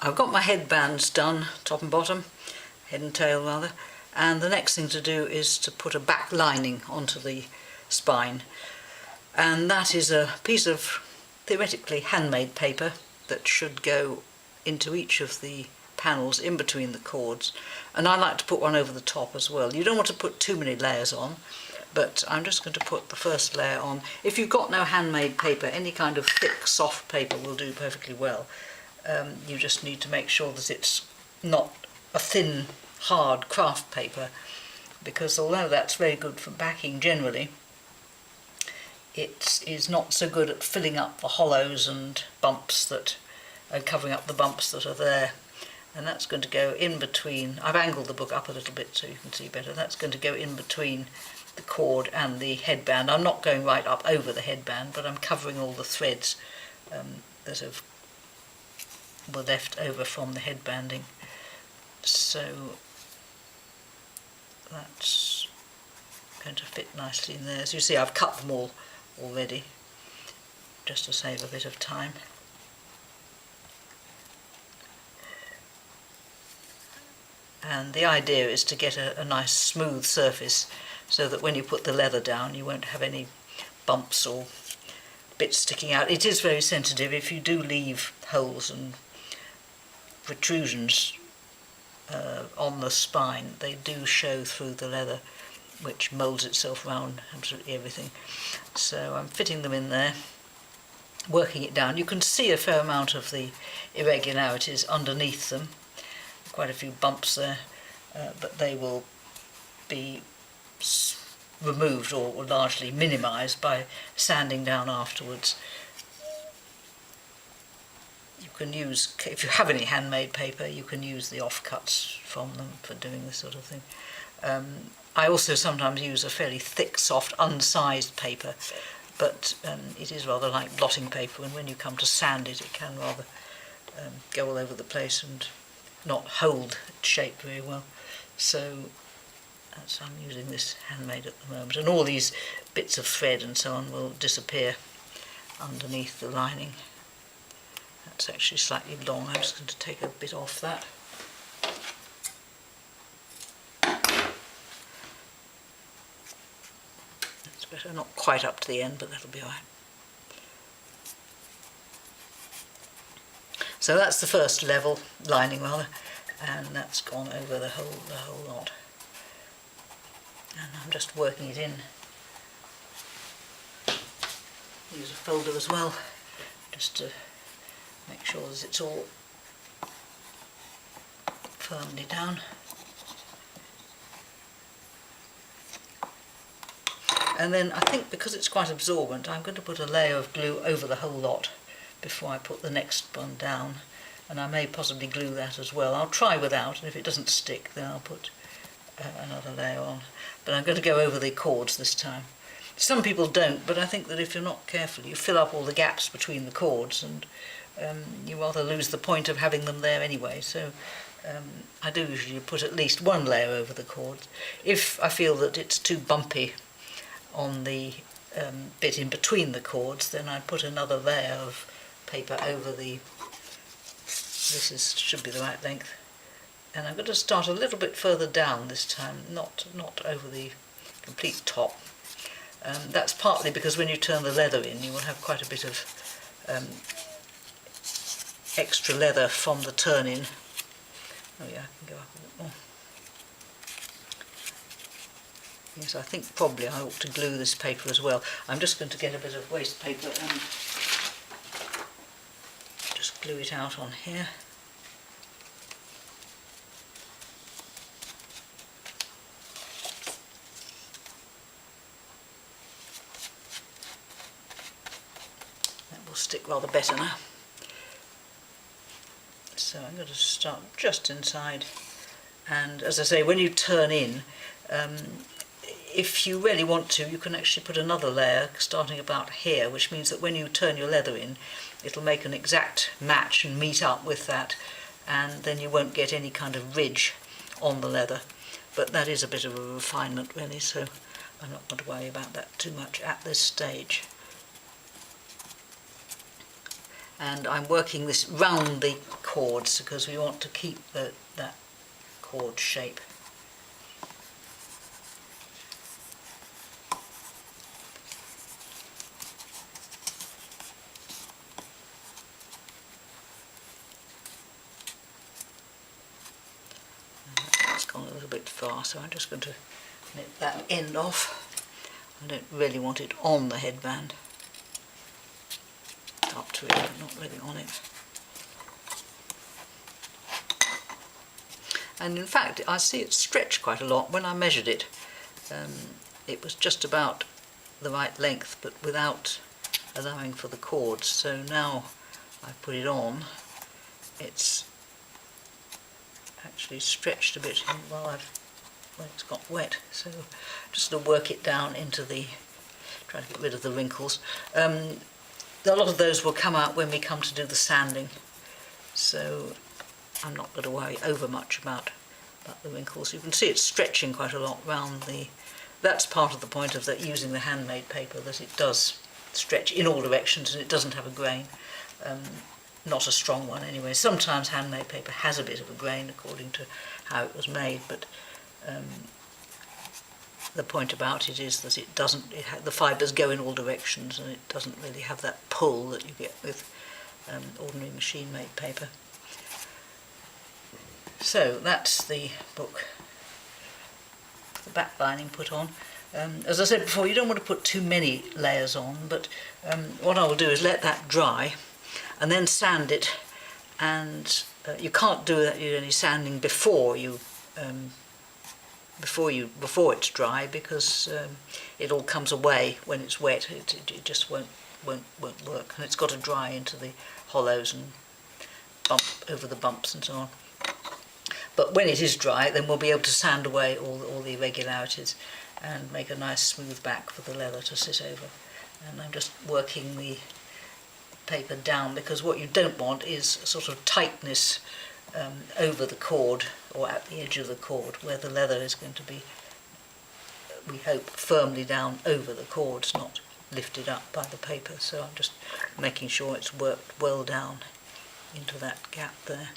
I've got my headbands done, top and bottom, head and tail rather, and the next thing to do is to put a back lining onto the spine, and that is a piece of theoretically handmade paper that should go into each of the panels in between the cords, and I like to put one over the top as well. You don't want to put too many layers on, but I'm just going to put the first layer on. If you've got no handmade paper, any kind of thick soft paper will do perfectly well. You just need to make sure that it's not a thin hard craft paper, because although that's very good for backing generally, it is not so good at filling up the hollows and bumps that covering up the bumps that are there. And that's going to go in between. I've angled the book up a little bit so you can see better. That's going to go in between the cord and the headband. I'm not going right up over the headband, but I'm covering all the threads that were left over from the headbanding. So that's going to fit nicely in there. As you see, I've cut them all already, just to save a bit of time. And the idea is to get a nice smooth surface so that when you put the leather down you won't have any bumps or bits sticking out. It is very sensitive. If you do leave holes and protrusions on the spine, they do show through the leather, which moulds itself around absolutely everything. So I'm fitting them in there, working it down. You can see a fair amount of the irregularities underneath them. Quite a few bumps there, but they will be removed or largely minimised by sanding down afterwards. You can use, if you have any handmade paper, you can use the offcuts from them for doing this sort of thing. I also sometimes use a fairly thick, soft, unsized paper, but it is rather like blotting paper, and when you come to sand it, it can rather go all over the place and not hold its shape very well. So I'm using this handmade at the moment, and all these bits of thread and so on will disappear underneath the lining. That's actually slightly long. I'm just going to take a bit off that. That's better, not quite up to the end, but that'll be all right. So that's the first level, lining rather, and that's gone over the whole lot. And I'm just working it in. Use a folder as well, just to make sure that it's all firmly down. And then I think because it's quite absorbent, I'm going to put a layer of glue over the whole lot before I put the next one down, and I may possibly glue that as well. I'll try without, and if it doesn't stick then I'll put another layer on. But I'm going to go over the cords this time. Some people don't, but I think that if you're not careful you fill up all the gaps between the cords, and you rather lose the point of having them there anyway. So I do usually put at least one layer over the cords. If I feel that it's too bumpy on the bit in between the cords, then I put another layer of paper over the, should be the right length, and I'm going to start a little bit further down this time, not over the complete top. That's partly because when you turn the leather in you will have quite a bit of extra leather from the turn in. Oh yeah, I can go up a bit more. Yes, I think probably I ought to glue this paper as well. I'm just going to get a bit of waste paper and just glue it out on here. That will stick rather better now. So I'm going to start just inside, and as I say, when you turn in, if you really want to, you can actually put another layer starting about here, which means that when you turn your leather in, it'll make an exact match and meet up with that, and then you won't get any kind of ridge on the leather. But that is a bit of a refinement really, so I'm not going to worry about that too much at this stage. And I'm working this round the cords because we want to keep that cord shape. It's gone a little bit far, so I'm just going to knit that end off. I don't really want it on the headband. Up to it, but not really on it. And in fact, I see it stretch quite a lot. When I measured it, it was just about the right length, but without allowing for the cords. So now I put it on, it's actually stretched a bit when it's got wet. So I'm just going to work it down into try to get rid of the wrinkles. A lot of those will come out when we come to do the sanding, so I'm not going to worry over much about the wrinkles. You can see it's stretching quite a lot round that's part of the point of using the handmade paper, that it does stretch in all directions and it doesn't have a grain. Not a strong one anyway. Sometimes handmade paper has a bit of a grain according to how it was made, but the point about it is that it doesn't. The fibres go in all directions, and it doesn't really have that pull that you get with ordinary machine-made paper. So that's the book. The back lining put on. As I said before, you don't want to put too many layers on, but what I will do is let that dry, and then sand it. And you can't do any sanding before it's dry, because it all comes away when it's wet. It just won't work, and it's got to dry into the hollows and bump over the bumps and so on. But when it is dry, then we'll be able to sand away all the irregularities and make a nice smooth back for the leather to sit over. And I'm just working the paper down, because what you don't want is a sort of tightness over the cord or at the edge of the cord, where the leather is going to be, we hope, firmly down over the cords, not lifted up by the paper. So I'm just making sure it's worked well down into that gap there.